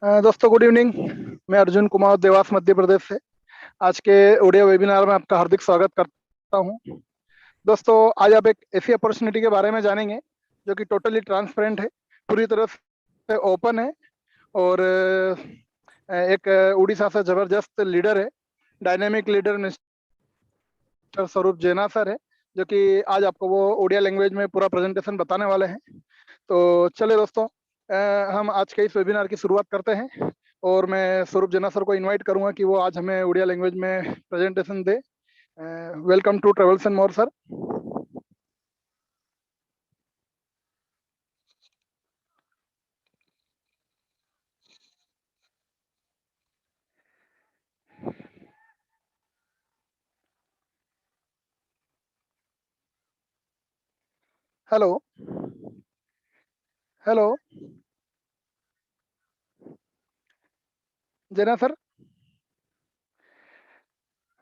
दोस्तों good evening. मैं अर्जुन कुमार देवास मध्य प्रदेश से आज के ऑडियो वेबिनार में आपका हार्दिक स्वागत करता हूं। दोस्तों आज आप एक ऐसी अपॉर्चुनिटी के बारे में जानेंगे जो कि टोटली ट्रांसपेरेंट है, पूरी तरह से ओपन है और एक उड़ीसा से जबरदस्त लीडर है, डायनेमिक लीडर मिस्टर स्वरूप जैना सर है, जो कि आज आपको वो ओडिया लैंग्वेज में पूरा प्रेजेंटेशन बताने वाले हैं। तो चलिए दोस्तों, हम आज के इस वेबिनार की शुरुआत करते हैं और मैं स्वरूप जेना सर को इनवाइट करूंगा कि वो आज हमें उड़िया लैंग्वेज में प्रेजेंटेशन दे। Welcome to travels and more sir. Hello hello Jena sir,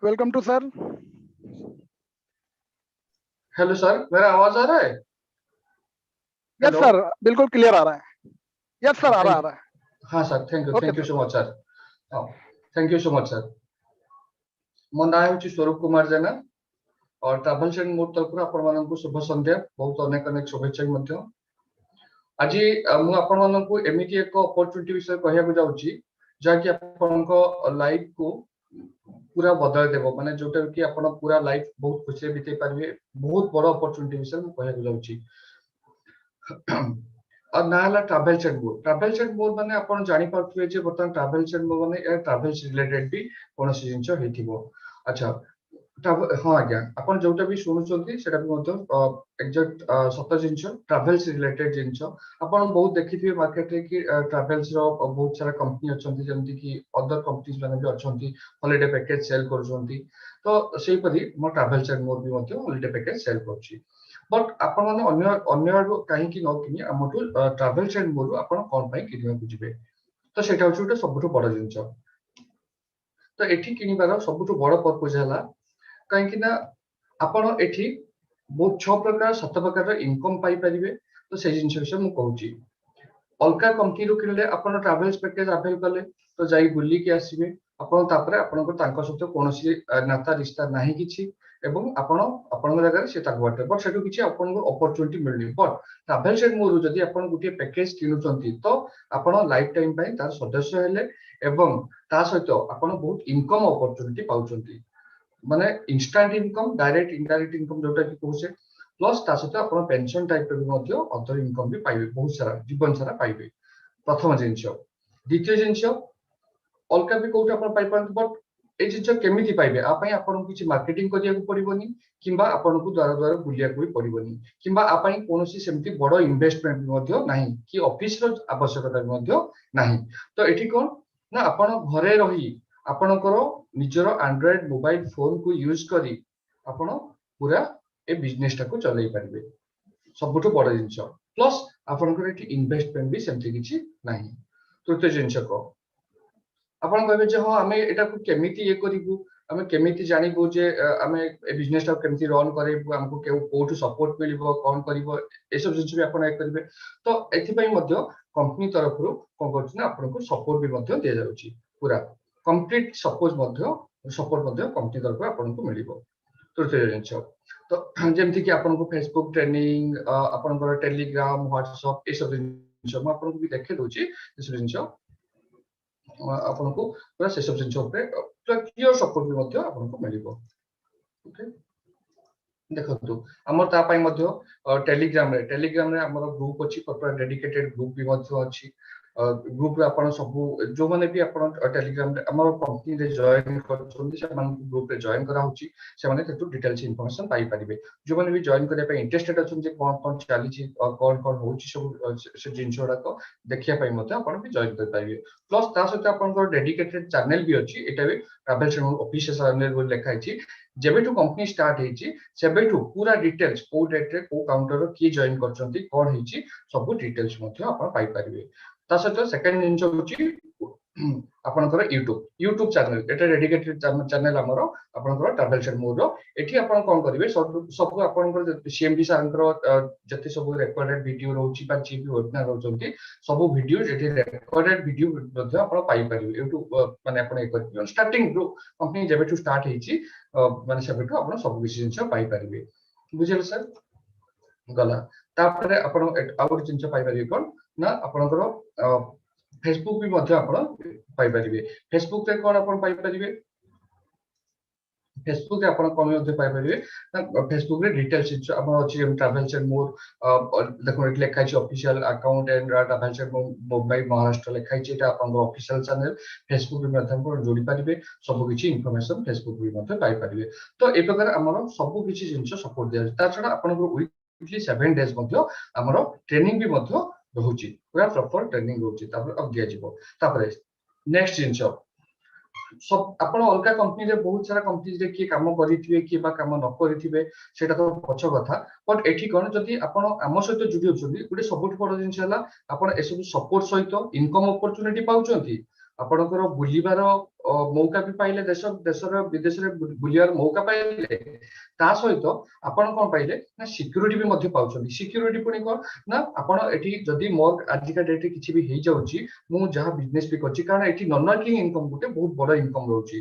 welcome to sir. Hello sir, मेरा आवाज आ रहा है? Yes hello. सर, बिल्कुल क्लियर आ रहा है। यस सर, आ थैंक रहा है। हाँ sir, okay thank you sir. So much sir. Thank you so much sir. मो ना हूँ स्वरूप कुमार जेना और ट्राभेल्स एंड मोर तरफ आपण मानक शुभ संध्या, बहुत अनेक अनेक शुभेच्छा मध्य। आज मु आपण मानक एमिति एक अपॉर्चुनिटी विषय कहया जाउची जाकि आपनको लाइफ को पूरा बदल देबो, माने जोटा कि आपण पूरा लाइफ बहुत खुशी बिताई पारबे। बहुत बड़ अपॉर्चुनिटी विषय मु कहया जाउची। और ना हला ट्राभेल्स एंड मोर माने आपण जानि पारथुबे जे बर्तमान ट्राभेल्स एंड मोर माने ए ट्राभेल्स रिलेटेड भी कोनोसी जिंस हेथिबो। अच्छा, हाँ आज्ञा, आपण जोटा भी सुनुचंती सेटा भी मतो एग्जैक्ट सत जिंस ट्राभेल्स रिलेटेड जिंस आपण बहुत देखिथिबे मार्केट रे कि ट्राभेल्स रो बहुत सारा कंपनी अछंती, जेमति कि अदर कंपनीज माने भी अछंती, हॉलिडे पैकेज सेल करछंती। तो सेही परि मो ट्राभेल्स एंड मोर भी मतो हॉलिडे पैकेज सेल करछि। बट आपण माने अन्य अन्य आडू काहे कि न किनि हमटू ट्राभेल्स एंड मोर आपण कोन पई किनिबा बुझिबे। तो सेटा होछि उटे सबुठु बड़ जिंस। तो एठी किनिबार सबुठु बड़ पर्पस हला काहे कि ना आपण एठी बहुत 6 प्रकार 7 प्रकार इनकम पाई परिबे। तो से जिंस विषय मु कहूची। अलका कंपनी रो किनले आपण ट्रैवल्स पैकेज अवेल कले तो जाई बुल्ली के आसीबे। आपण तापरे आपनको तांको सहित कोनोसी नाता रिश्ता नाही किछि एवं आपण आपण जगह से ताक बाटे, बट सेटु किछि आपनको अपॉर्चुनिटी मिलनी। बट ट्रैवल्स एंड मोर जदी आपण गुटे पैकेज किनुचंती तो आपण लाइफ टाइम पई तार सदस्य हेले एवं ता सहित आपण बहुत इनकम अपॉर्चुनिटी पाउचंती, माने instant income, direct indirect income जोटा कि कहूसे, प्लस ता सहित आपण पेंशन टाइप रो भी मध्य अदर इनकम भी पाइबे, बहुत सारा जीवन सारा पाइबे। प्रथम जिंस। द्वितीय जिंस अलका भी कोउटा आपण पाइ परंतु, बट ए जिंस केमिति पाइबे आ पई आपण किछि मार्केटिंग करिया को पड़िबोनी, किंबा आपण को द्वारा द्वारा बुलिया को भी पड़िबोनी, किंबा आ पई कोनोसी सेमति बड़ इन्वेस्टमेंट भी मध्य नाही कि ऑफिस रो आवश्यकता भी मध्य नाही। तो एठी कोन ना आपण घरे रही आपणकर निजर एंड्रॉइड मोबाइल फोन को यूज करी आपण पूरा ए बिजनेस टाको चलाई पारिबे, सबुठु बड़ जिंस। प्लस आपणकर एठी इन्वेस्टमेंट भी सेमति किछि नाही। तृतीय जिंस को आपण कहबे जे हां हमें एटा को केमिति ये करिबु, हमें केमिति जानिबु जे हमें ए बिजनेस टा केमिति रन करिबु, हमको केउ कोठु सपोर्ट मिलिबो, कोन करिबो, ए सब जिंस भी आपण ए करिबे। तो एथि पई मध्य कंपनी तरफ रु कोन करछि ना आपनको सपोर्ट भी मध्य दिया जाउछि, पूरा कंप्लीट सपोर्ट मध्य कंपनी तरफ आपनको मिलिबो। तृतीय जिंस तो जेमति कि आपनको फेसबुक ट्रेनिंग, आपनको टेलीग्राम, व्हाट्सएप ए सब जिंस म आपनको भी देखे दोछि। ए सब जिंस आपनको पूरा से सब जिंस ऊपर पूरा क्लियर सपोर्ट भी मध्य आपनको मिलिबो। ओके, देखंतु हमर ता पई मध्य टेलीग्राम रे हमर ग्रुप अछि, प्रॉपर डेडिकेटेड ग्रुप भी मध्य अछि। ग्रुप रे आपण सब जो माने भी आपण टेलीग्राम रे हमर कंपनी रे जॉइन करछोंती से मान ग्रुप रे जॉइन करा होछि, से माने तेतु डिटेल्स इंफॉर्मेशन पाई परिबे। जो माने भी जॉइन करे पे इंटरेस्टेड अछन जे कोन कोन चाली छी और कोन कोन होछि सब से जिंस ओडा को देखिया पई मते आपण भी जॉइन कर पाइबे। प्लस ता सहित आपण डेडिकेटेड चैनल भी अछि, एटा भी ट्रैवल चैनल ऑफिशियल चैनल बोल लिखा अछि। जेबेठु कंपनी स्टार्ट हेछि सेबेठु पूरा डिटेल्स को डेट रे को काउंटर रो की जॉइन करछंती, कोन हेछि सब डिटेल्स मते आपण पाई परिबे। ता सहित सेकंड जिंस होछि ଆପଣଙ୍କର यूट्यूब चैनल एटा डेडिकेटेड चैनल हमरो आपनकर ट्रैवल एंड मोर रो एठी आपण कोन करिवे सब आपनकर सीएमडी सारंकर जति सब रेकॉर्डेड वीडियो रहउची बा जीबी वेबिनार रहउचंती सब वीडियो एठी रेकॉर्डेड वीडियो मध्ये आपण पाई परिवे यूट्यूब माने आपण एक करिवे स्टार्टिंग रो कंपनी जेबे टू स्टार्ट हेची माने सेबेटू आपण सब विषय जिंस पाई परिवे बुझिल सर गला तापरे आपण आउट जिंस पाई परिवे कोन ना आपनकर फेसबुक भी मध्य आपण पाई परिवे फेसबुक रे कोन आपण पाई परिवे फेसबुक रे आपण कोन मध्य पाई परिवे फेसबुक रे डिटेल्स आपण अछि ट्रैवल्स एंड मोर देखो एट लेखा अछि official account and travels and Mumbai Maharashtra लेखा अछि एटा आपण ऑफिशियल चैनल फेसबुक रे मध्य आपण जोडी परिवे सब किछि इंफॉर्मेशन फेसबुक रे मध्य पाई परिवे तो ए प्रकार हमर सब किछि जिंस सपोर्ट दिया ता छडा आपण वीकली 7 डेज मध्य हमर ट्रेनिंग भी मध्य रहउची पूरा प्रॉपर ट्रेनिंग रहउची तापर अब दिया जिवो तापर नेक्स्ट जिंस सब आपण अलगा कंपनी रे बहुत सारा कंपनी रे की काम करिथिबे की बा काम न करिथिबे सेटा तो पछ कथा बट एठी कोन जदी आपण आम सहित जुडी होछथि गुटे सबुठ बड़ जिंस हला आपण एसब सपोर्ट सहित इनकम अपॉर्चुनिटी पाउचंती आपणकर बुलिबार मौका भी पाइले देशर विदेश रे बुलिबार मौका पाइले ता सहित आपण कोन पाइले ना सिक्युरिटी भी मध्य पाउचंती सिक्युरिटी पुनी कोन ना आपण एठी जदी मोर आजिका डेट रे किछि भी हेइ जाउची मु जहा बिजनेस भी करची कारण एठी नॉन वर्किंग इनकम गुटे बहुत बड़ इनकम रहउची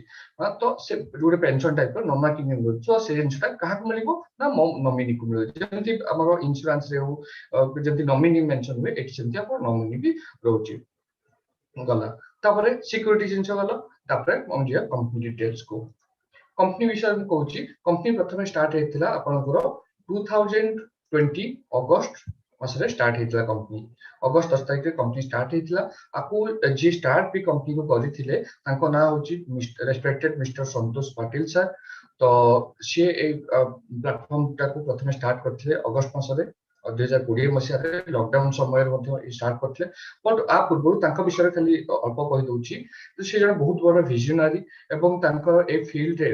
तो से गुटे पेंशन टाइप रो नॉन वर्किंग इनकम तो से जिंसटा काहा को मिलिबो ना नॉमिनी को मिलिबो जेंति हमर इंश्योरेंस रे हो जेंति नॉमिनी मेंशन हुए एठी जेंति आपण नॉमिनी भी रहउची गला तापरे सिक्युरिटी जिंस गला तापरे हम जे कंपनी डिटेल्स को कंपनी विषय में कहूची कंपनी प्रथम स्टार्ट हेतिला आपनकर 2020 अगस्त मासरे स्टार्ट हेतिला कंपनी अगस्त 10 तारिख रे कंपनी स्टार्ट हेतिला आपु जे स्टार्ट भी कंपनी को करिथिले तांको ना होची रेस्पेक्टेड मिस्टर संतोष पाटिल सर तो से ए प्लेटफॉर्म टा को प्रथम स्टार्ट करथिले अगस्त मासरे 2020 मसिया रे लॉकडाउन समय मध्ये स्टार्ट करथिले बट आ पूर्व तांका विषय खाली अल्प कहि दोची से जण बहुत बड़ विजनरी एवं तांकर ए फील्ड रे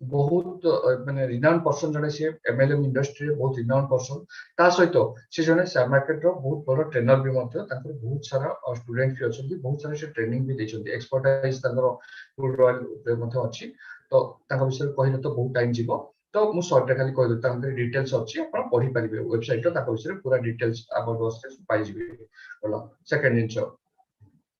बहुत माने रिनाउंड पर्सन जने से एमएलएम इंडस्ट्री रे बहुत रिनाउंड पर्सन ता सहित से जने शेयर मार्केट रो बहुत बड़ ट्रेनर भी मध्ये तांकर बहुत सारा स्टूडेंट भी अछंती बहुत सारा से ट्रेनिंग भी देछंती एक्सपर्टाइज तांकर फुल रॉयल रे मध्ये अछि तो तांका विषय कहिले तो बहुत टाइम जीवो तो मु शॉर्ट रे खाली कहि दो तांकर डिटेल्स अछि आपण पढि परिबे वेबसाइट रो तांका विषय पूरा डिटेल्स अबाउट दोस पाइ जिबे बोला सेकंड जिंस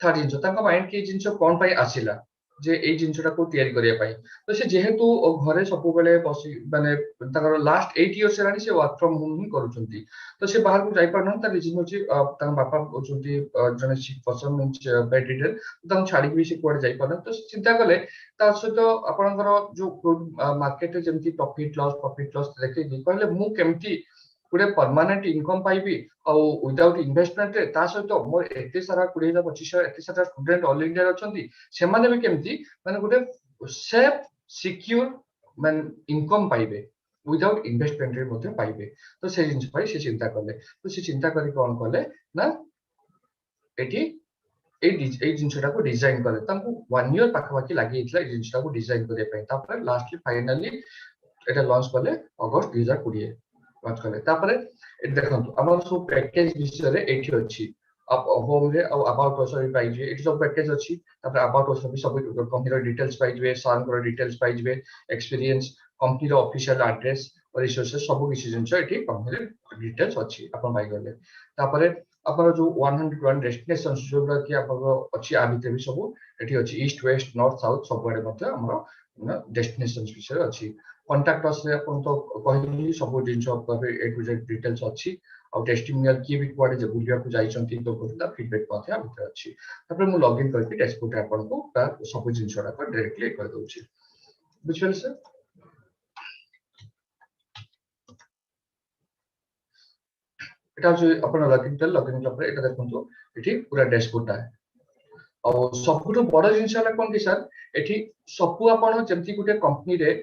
थर्ड जिंस तांका माइंड के जिंस कोन पाइ आसिला जे ए जिंसटा को तयारी करिया पाइ तो से जेहेतु घरे सब बेले बसी माने तांकर लास्ट 8 इयर्स रानी से वर्क फ्रॉम होम ही करूचंती तो से बाहर को जाई परन ता रीजन होची तांका बापा होचंती जने सिक पर्सन मींस बेड डिटेल तांका छाडी भी से कोड जाई परन तो चिंता कले ता सहित आपनकर जो मार्केट रे जेमती प्रॉफिट लॉस देखि कहले मु केमती गुटे परमानेंट इनकम पाइबी और विदाउट इन्वेस्टमेंट रे ता सहित मोर एते सारा 20-25 एते सारा स्टूडेंट ऑल इंडिया अछंती से माने भी केमती माने गुटे सेफ सिक्योर मान इनकम पाइबे विदाउट इन्वेस्टमेंट रे मध्ये पाइबे तो से जिंस पाइ से चिंता करले तो से चिंता करी कोन करले ना एठी ए जिंसटा को डिजाइन करे तांको 1 ईयर पाखवाकी लागि इतला ए जिंसटा को डिजाइन करे पय तापर लास्टली फाइनली एटा लॉन्च करले अगस्त 2020 लॉन्च करले तापर देखंतु हमर सब पैकेज विषय रे एठी अछि अब होम रे और अबाउट अस भी पाइ जे एठी सब पैकेज अछि तापर अबाउट अस भी सब कंपनी रो डिटेल्स पाइ जे सान रो डिटेल्स पाइ जे एक्सपीरियंस कंपनी रो ऑफिशियल एड्रेस और रिसोर्सेस सब किछि जिंस एठी कंपनी रे डिटेल्स अछि अपन पाइ गले तापर अपन जो 101 डेस्टिनेशन जोरा कि अपन अछि आ भितर भी सब एठी अछि ईस्ट वेस्ट नॉर्थ साउथ सब बडे मते हमर डेस्टिनेशन विषय अछि कांटेक्ट अस रे अपन तो कहली सब जिंस पर ए टू जेड डिटेल्स अछि और टेस्टिमोनियल की भी कोडे जे बुलिया को जाइछंती तो कोता फीडबैक पाथे भितर अछि तापर मु लॉगिन करके डैशबोर्ड अपन को सब जिंस रा को डायरेक्टली कर दोछि बुझियल सर एटा जो अपन लॉगिन पर एटा देखंतु एठी पूरा डैशबोर्ड है और सबुठ बड़ जिंस हला कोन कि सर एठी सबु आपण जेमति गुटे कंपनी रे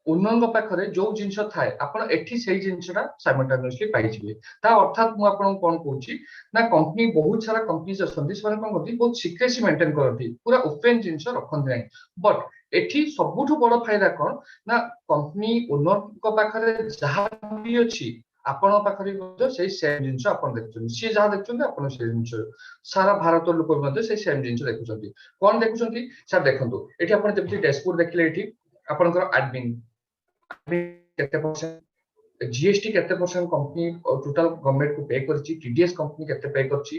उन्नंग पाखरे जो जिंस थाए आपण एठी सेही जिंसटा साइमल्टेनियसली पाइ जिवे ता अर्थात मु आपण कोन कहूची ना कंपनी बहुत सारा कंपनीज असंती से कोन करती बहुत सीक्रेसी मेंटेन करती पूरा ओपन जिंस रखन नै बट एठी सबुठ बड़ फायदा कोन ना कंपनी ओनर को पाखरे जहा भी अछि आपण पाखरे ମଧ୍ୟ ସେଇ ସେम ଜିନିଷ ଆପଣ ଦେଖୁଛନ୍ତି ସିଏ ଯାହା ଦେଖୁଛନ୍ତି ଆପଣ ସେଇ ଜିନିଷ ସାରା ଭାରତ ଲୋକ ମଧ୍ୟ ସେଇ ସେମ ଜିନିଷ ଦେଖୁଛନ୍ତି କଣ ଦେଖୁଛନ୍ତି ସାର୍ ଦେଖନ୍ତୁ ଏଠି ଆପଣ ଯେମିତି ଡ୍ୟାଶବୋର୍ଡ ଦେଖିଲେ ଏଠି ଆପଣଙ୍କର ଆଡମିନ୍ କେତେ परसेंट जीएसटी केते परसेंट कंपनी टोटल गवर्नमेंट को पे करछि टीडीएस कंपनी केते पे करछि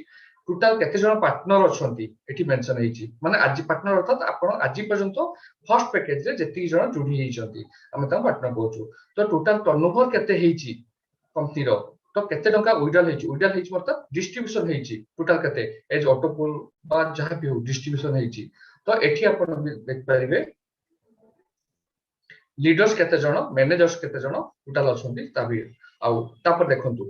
टोटल केते जण पार्टनर अछंती एठी मेंशन हेछि माने आज पार्टनर अर्थात आपण आज पर्यंत फर्स्ट पैकेज रे जेति जण जुडी हेछंती हम ता पार्टनर कहू तो टोटल टर्नओवर केते हेछि कंपनी रो तो केते टंका विड्रॉल हेछि मतलब डिस्ट्रीब्यूशन हेछि टोटल केते एज ऑटोपोल बा जहां भी हो डिस्ट्रीब्यूशन हेछि तो एठी आपण देख परिबे लीडर्स केते जण मैनेजर्स केते जण टोटल अछंती ताबी आउ तापर देखंतु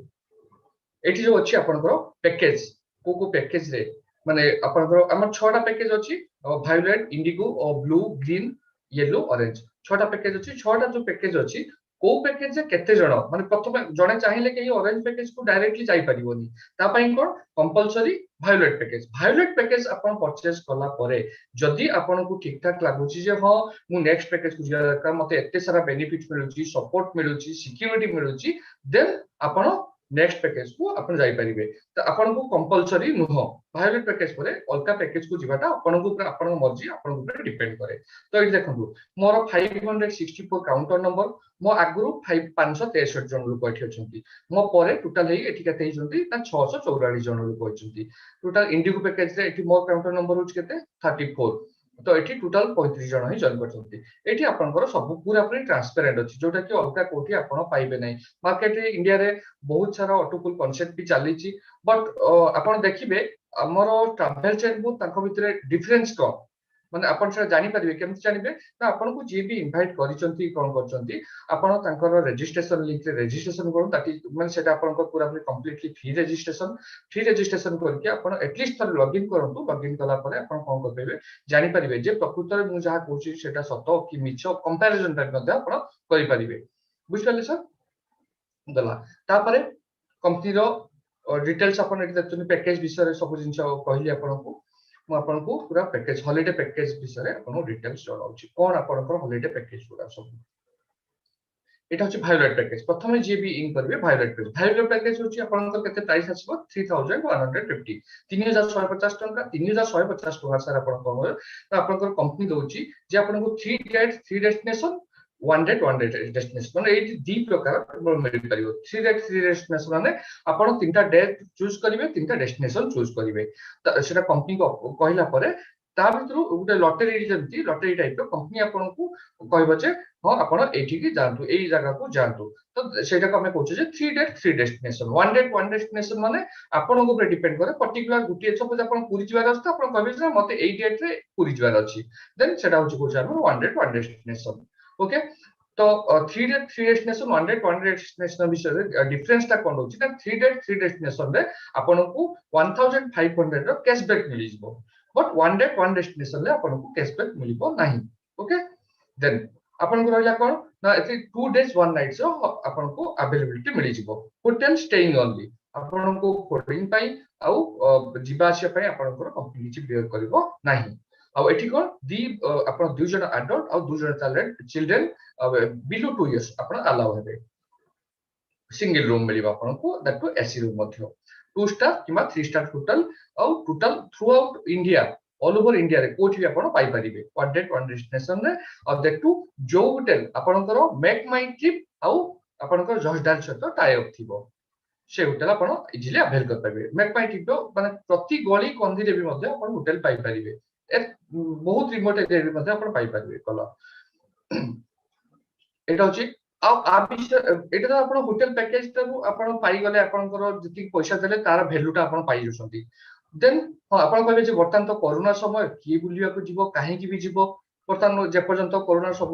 एठी जो अछि आपनकर पैकेज को पैकेज रे माने आपनकर हमर 6 टा पैकेज अछि वायलेट इंडिगो और ब्लू ग्रीन येलो ऑरेंज 6 टा पैकेज अछि 6 टा जो पैकेज अछि को पैकेज रे केते जण माने प्रथम जणे चाहिले कि ऑरेंज पैकेज को डायरेक्टली जाई परिबोनी ता पई कोन कंपलसरी वायलेट पैकेज अपन परचेज कला परे जदी आपन को ठीक ठाक लागुची जे हां मु नेक्स्ट पैकेज को जिया का मते एते सारा बेनिफिट मिलुची सपोर्ट मिलुची सिक्योरिटी मिलुची देन आपन नेक्स्ट पैकेज को अपन जाई परिबे त आपन को कंपलसरी नुह वायलेट पैकेज परे अलका पैकेज को जिवाटा आपन को आपन मर्जी आपन ऊपर डिपेंड करे तो एठी देखंतु मोर 564 काउंटर नंबर मो आगुरु 563 जन लोक एठी अछंती मो परे टोटल हेई एठी केते हिजंती ता 644 जन लोक अछंती टोटल इंडिगो पैकेज रे एठी मोर काउंटर नंबर होच केते 34 तो एठी टोटल 35 जन ही जॉइन करछंती एठी आपनकर सब पूरा पूरी ट्रांसपेरेंट अछि जोटा कि अलका कोठी आपन पाइबे नै मार्केट रे इंडिया रे बहुत सारा ऑटोपुल कांसेप्ट भी चली छी बट आपन देखिबे हमर ट्रैवल चेन को ताको भितरे डिफरेंस को माने आपन से जानि परिबे केमति जानिबे ना आपन को जे भी इनवाइट करिसंती कोन करसंती आपन तांकर रजिस्ट्रेशन लिंक रे रजिस्ट्रेशन करू ताकि माने सेटा आपन को पूरा पूरी कंप्लीटली फ्री रजिस्ट्रेशन करके आपन एटलीस्ट तर लॉगिन करंतु लॉगिन कला परे आपन कोन करबे जानि परिबे जे प्रकृत रे मु जहा कहूची सेटा सत कि मिछ कंपैरिजन टाइप मध्ये आपन करि परिबे बुझ पाले सर दला तापरे कंपनी रो डिटेल्स अपन एटी देखछन पैकेज विषय रे सब जिंस कहली आपन को मु आपन को पूरा पैकेज हॉलिडे पैकेज विषय आपन डिटेल्स जणाउची कोन आपन को हॉलिडे पैकेज पूरा सब एटा होची वायलेट पैकेज प्रथमे जे भी इन करबे वायलेट पैकेज होची आपन को केते प्राइस आछबो 3150 3150 टंका 3150 टंका सर आपन को आपन को कंपनी दोची जे आपन को 3 date 3 destination one date destination माने एटी दी प्रकार मिल परिबो 3 डेट 3 डेस्टिनेशन माने आपण तीनटा डेट चूज करिवे तीनटा डेस्टिनेशन चूज करिवे त सेटा कंपनी को कहला परे ता भितरु गुटे लॉटरी जेमती लॉटरी टाइप रो कंपनी आपन को कहबो जे हां आपण एठी की जानतु एई जगह को जानतु तो सेटा को हमें कहछु जे 3 date 3 destination one date one destination माने आपण को ऊपर डिपेंड करे पर्टिकुलर गुटे सपोज आपण पुरी जिवार अछि आपण कहबे जे मते एई डेट रे पुरी जिवार अछि देन सेटा होछु कहछु हम one date one destination okay तो 3 date 3 destination one date one destination विषय डिफरेंस ता कोन होची ना 3 डेट 3 डेस्टिनेशन रे आपन को 1500 रो कैशबैक मिली जिवो but one date one destination रे आपन को कैशबैक मिलिबो नाही ओके देन आपन को रहला कोन ना एथि 2 डेज वन नाइट्स रो आपन को अवेलेबिलिटी मिली जिवो होटल स्टेइंग ओनली आपन को होटलिंग पई आउ जिबासिया पई आपन को कंपनी ची बेयर करबो नाही आउ एठी कोन दी आपण दु जण एडल्ट आउ दु जण चिल्ड्रन बिलो 2 इयर्स आपण अलाउ हेबे सिंगल रूम मिलिबा आपण को दैट टू एसी रूम मध्ये 2 स्टार किमा 3 स्टार होटल आउ total through out India all over India रे कोठी भी आपण पाई परिबे वन डेट वन डेस्टिनेशन रे और दैट टू जो होटल आपण को मेक माय ट्रिप आउ आपण को जस्ट डाल सहित टाई अप थिबो से होटल आपण इजिली अवेल कर परिबे मेक माय ट्रिप माने प्रति गली कंदी रे भी मध्ये आपण होटल पाई परिबे बहुत रिमोट एरिया मध्ये आपण पाई परिबे कला एटा होची आ एटा तो आपण होटल पैकेज तो आपण पाई गले आपनकर जति पैसा देले तार वैल्यूटा आपण पाई जसंती देन आपण कहबे जे वर्तमान तो कोरोना समय की बुलिया को जीवो काहे की भी जीवो वर्तमान जे पर्यंत कोरोना सब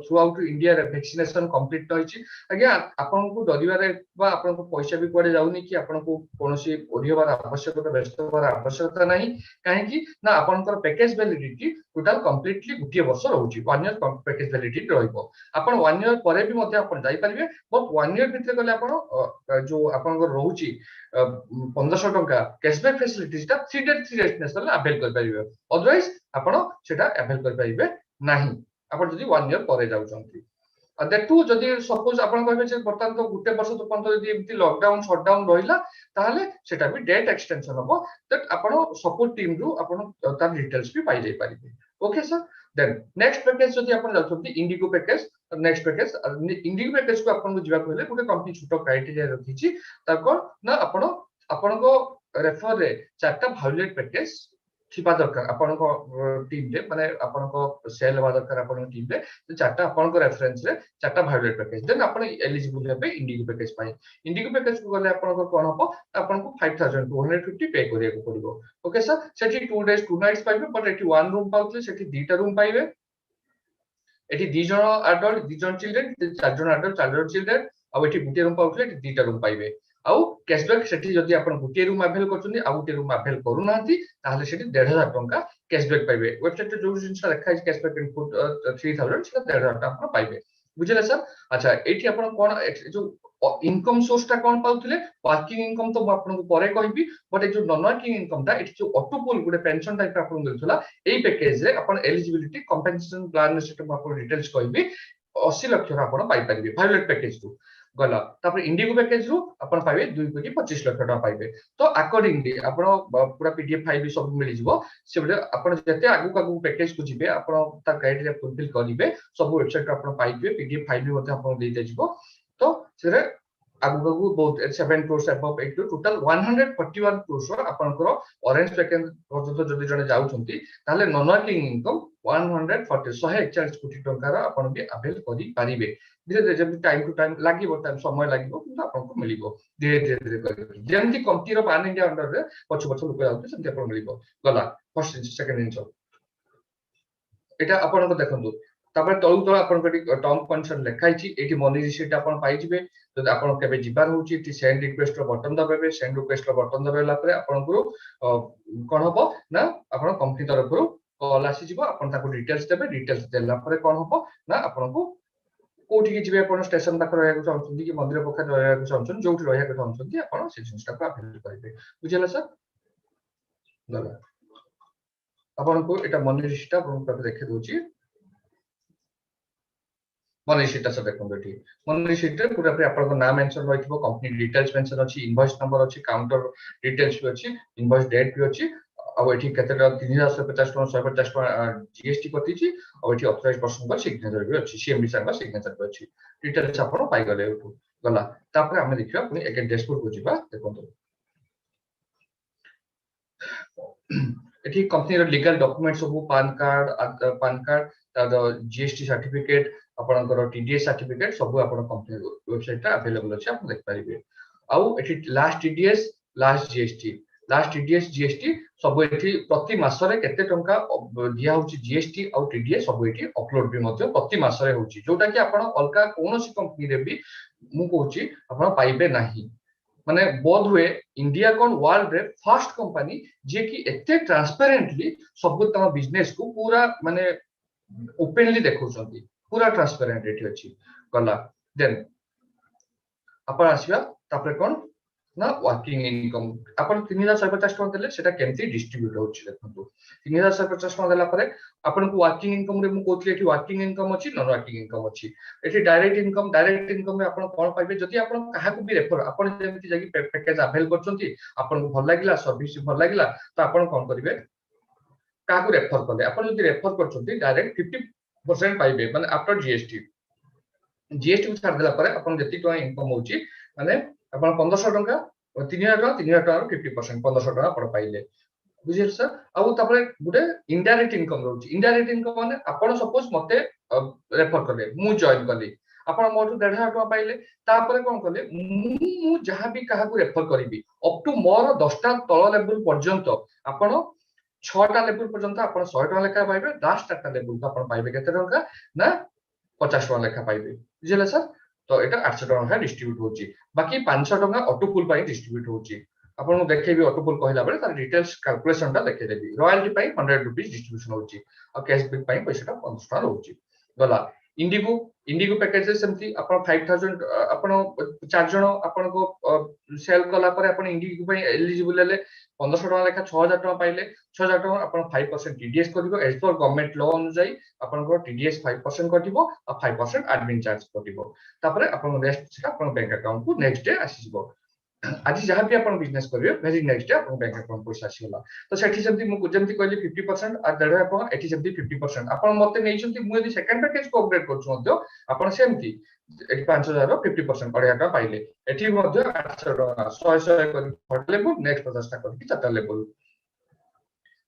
थ्रू आउट इंडिया रे वैक्सीनेशन कंप्लीट होईची आज्ञा आपन को डरिवारे बा आपन को पैसा भी पड़े जाउनी कि आपन को कोनोसी ओरियबार आवश्यकता व्यस्त होबार आवश्यकता नाही काहे की ना आपनकर पैकेज वैलिडिटी टोटल कंप्लीटली गुटिए वर्ष रहउची 1 इयर पैकेज वैलिडिटी रहइबो आपन 1 इयर परे भी मध्ये आपन जाई परिबे बट 1 इयर भितरे गले आपन जो आपनकर रहउची 1500 टंका कैशबैक फैसिलिटीज ता 3 डेट 3 डेस्टिनेशन अवेल कर परिबे अदरवाइज आपण सेटा अवेल कर परिबे नाही आपण जदी 1 इयर परे जाउ छंती देखु जदि सपोज आपण कहबे जे बर्तमान तो गुटे वर्ष तो पंत जदि एमती लॉकडाउन शटडाउन रहिला ताहले सेटा भी डेट एक्सटेंशन हबो दैट आपण सपोर्ट टीम रु आपण तार डिटेल्स भी पाई जाई पारिबे okay sir then next package जदि आपण जाउछथि IndiGo package next package IndiGo package को आपण जिबा कहले गुटे कंपनी छोटो क्राइटेरिया रखिछि ताको ना आपण आपण को रेफर रे चारटा वायलेट पैकेज थिबा दरकार आपण को टीम रे माने आपण को सेल हवा दरकार आपण टीम रे चारटा आपण को रेफरेंस रे चारटा वायलेट पैकेज देन आपण एलिजिबल हेबे इंडिगो पैकेज पाए इंडिगो पैकेज को गले आपण को कोन हबो आपण को 5250 पे करिया को पड़िबो ओके सर सेठी 2 डेज 2 नाइट्स पाइबे बट एठी 1 रूम पाउतले सेठी 2टा रूम पाइबे एठी 2 जण एडल्ट 2 जण चिल्ड्रन 4 जण एडल्ट 4 जण चिल्ड्रन आ एठी गुटे रूम पाउतले एठी 2टा रूम पाइबे आउ कैशबैक सेठी जदि आपण गुटे रूम अवेल करछनी आ गुटे रूम अवेल करू नांती ताहले सेठी 1500 टंका कैशबैक पाइबे वेबसाइट रे जो जिनसा लिखा है कैशबैक इनपुट 3000 सेटा 1500 टंका आपण पाइबे बुझले सर अच्छा एठी आपण कोन जो इनकम सोर्स ता कोन पाउतले वर्किंग इनकम तो आपण को परे कहबी बट ए जो नॉन वर्किंग इनकम ता एठी जो ऑटो पोल गुटे पेंशन टाइप आपण मिलथला एई पैकेज रे आपण एलिजिबिलिटी कंपनसेशन प्लान सेटअप आपण डिटेल्स कहबी 80 लाख आपण पाई परिबे वायलेट पैकेज रु गला तापर इंडिगो पैकेज रु अपन पाइबे 2 कोटी 25 लाख टका पाइबे तो अकॉर्डिंगली अपन पूरा पीडीएफ फाइल भी सब मिली जिवो सेबडे अपन जते आगु आगु पैकेज को जिबे अपन ता क्राइटेरिया फुलफिल करिवे सब वेबसाइट अपन पाइबे पीडीएफ फाइल भी होते अपन दे दे जिवो तो सेरे आगु आगु बहुत 7 crores above 8 टोटल 141 crores अपन को ऑरेंज पैकेज पर्यंत जदि जने जाउछंती ताले नॉन वर्किंग इनकम 141 कोटी टंका अपन भी अवेल करि पारिबे धीरे धीरे जब टाइम टू टाइम लागिबो टाइम समय लागिबो किंतु आपन को मिलिबो धीरे धीरे करि जेमति कंपनी रो पान इंडिया अंडर रे पछ पछ लोक आउते सेमति आपन मिलिबो गला फर्स्ट इंच सेकंड इंच एटा आपन को देखंतु तापर तळु तळ आपन कटी टर्म कंडीशन लेखाइछि एठी मनी रिसीट आपन पाइ जिवे जदि आपन केबे जिबार होछि ति सेंड रिक्वेस्ट रो बटन दबाबे सेंड रिक्वेस्ट रो बटन दबाइला परे आपन को कोन हबो ना आपन कंपनी तरफ रो कॉल आसी जिवो आपन ताको डिटेल्स देबे डिटेल्स देला परे कोन हबो ना आपन को कोठी के जिवे अपन स्टेशन तक रहया को चाहछन कि मंदिर पखा रहया को चाहछन जोठी रहया को चाहछन कि अपन से जिनिसटा को अवेल करिवे बुझिला सर गला अपन को एटा मनी रिसीट अपन को देखे दोछि मनी रिसीट से देखो बेटी मनी रिसीट रे पूरा पे अपन को नाम मेंशन रहिबो कंपनी डिटेल्स मेंशन अछि इनवॉइस नंबर अछि काउंटर डिटेल्स भी अछि इनवॉइस डेट भी अछि अब एठी केतेटा 3050 टका 150 टका जीएसटी कटिछि अब एठी ऑथराइज्ड पर्सन का सिग्नेचर भी अछि सीएमडी सर का सिग्नेचर भी अछि डिटेल्स आपण पाइ गले उठु गला तापर हम देखियो पुनी एक डैशबोर्ड को जिबा देखंतु एठी कंपनी रो लीगल डॉक्यूमेंट सब पान कार्ड जीएसटी सर्टिफिकेट आपनकर टीडीएस सर्टिफिकेट सब आपन कंपनी वेबसाइट ता अवेलेबल अछि आप देख परिबे आउ एठी लास्ट टीडीएस लास्ट जीएसटी सब एठी प्रति मास रे केते टंका दिया होची जीएसटी आउ टीडीएस सब एठी अपलोड भी मध्य प्रति मास रे होची जोटा कि आपन अलका कोनोसी कंपनी रे भी मु कहूची आपन पाइबे नाही माने बोध हुए इंडिया कोन वर्ल्ड रे फर्स्ट कंपनी जे कि एते ट्रांसपेरेंटली सब तम बिजनेस को पूरा माने ओपनली देखौछंती पूरा ट्रांसपेरेंट एठी अछि गला देन अपन आसीबा तापर कोन ना वर्किंग इनकम अपन 3050 टका देले सेटा केमती डिस्ट्रीब्यूट होछि देखंतु 3050 टका देला परे अपन को वर्किंग इनकम रे मु कोथले एठी वर्किंग इनकम अछि नॉन वर्किंग इनकम अछि एठी डायरेक्ट इनकम रे अपन कोन पाइबे जदि अपन काहा को भी रेफर अपन जेमती जगी पैकेज अवेल करछंती अपन को भल लागिला सर्विस भल लागिला तो अपन कोन करिवे का को रेफर करले अपन जदि रेफर करछंती डायरेक्ट 50% पाइबे माने आफ्टर जीएसटी को छाड़ देला परे अपन जति टका इनकम होछि माने अपन 1500 टका 3000 टका 50% 1500 टका पर पाइले बुझिल सर आउ तापर गुटे इनडायरेक्ट इनकम रहउछि इनडायरेक्ट इनकम माने अपन सपोज मते रेफर करले मु जॉइन करली अपन मोटू 1.5 टका पाइले तापर कोन करले मु जहां भी काहा को रेफर करबी अप टू मोर 10 टा तळ लेवल पर्यंत अपन 6 टा लेवल पर्यंत अपन 100 टका लेखा पाइबे 10 टा लेवल को अपन पाइबे केते टका ना 50 टका लेखा पाइबे बुझिले सर तो एटा 800 टका डिस्ट्रीब्यूट होची बाकी 500 टका ऑटो पुल पाई डिस्ट्रीब्यूट होची आपन देखेबी ऑटो पुल कहला बेले तार डिटेल्स कैलकुलेशन ता देखे देबी रॉयल्टी पाई 100 रुपीस डिस्ट्रीब्यूशन होची और कैशबैक पाई पैसा ता 500 टका होची गला इंडिगो इंडिगो पैकेज सेमती आपण 5000 आपण 4 जण आपण को सेल कला पर आपण इंडिगो पे एलिजिबल हेले 1500 टका लेखा 6000 टका पाइले 6000 टका आपण 5% टीडीएस करिवो एज पर गवर्नमेंट लॉ अनुसार आपण को टीडीएस 5% कटिवो और 5% एडमिन चार्ज कटिवो तापर आपण रेस्ट सेटा आपण बैंक अकाउंट को नेक्स्ट डे आसीबो आज जहाँ भी आपण बिजनेस करियो वेरी नेक्स्ट डे आपण बैंक अकाउंट पैसा आसीला तो सेठी जंती मु जंती कहली 50% आ देढ आपण एठी जंती 50% आपण मते नै जंती मु यदि सेकंड पैकेज को अपग्रेड करछु मते आपण सेमती एठी 5000 रो 50% अढिया का पाइले एठी मते 800 टका 100 करी थर्ड लेवल नेक्स्ट 50 टका करी चारटा लेवल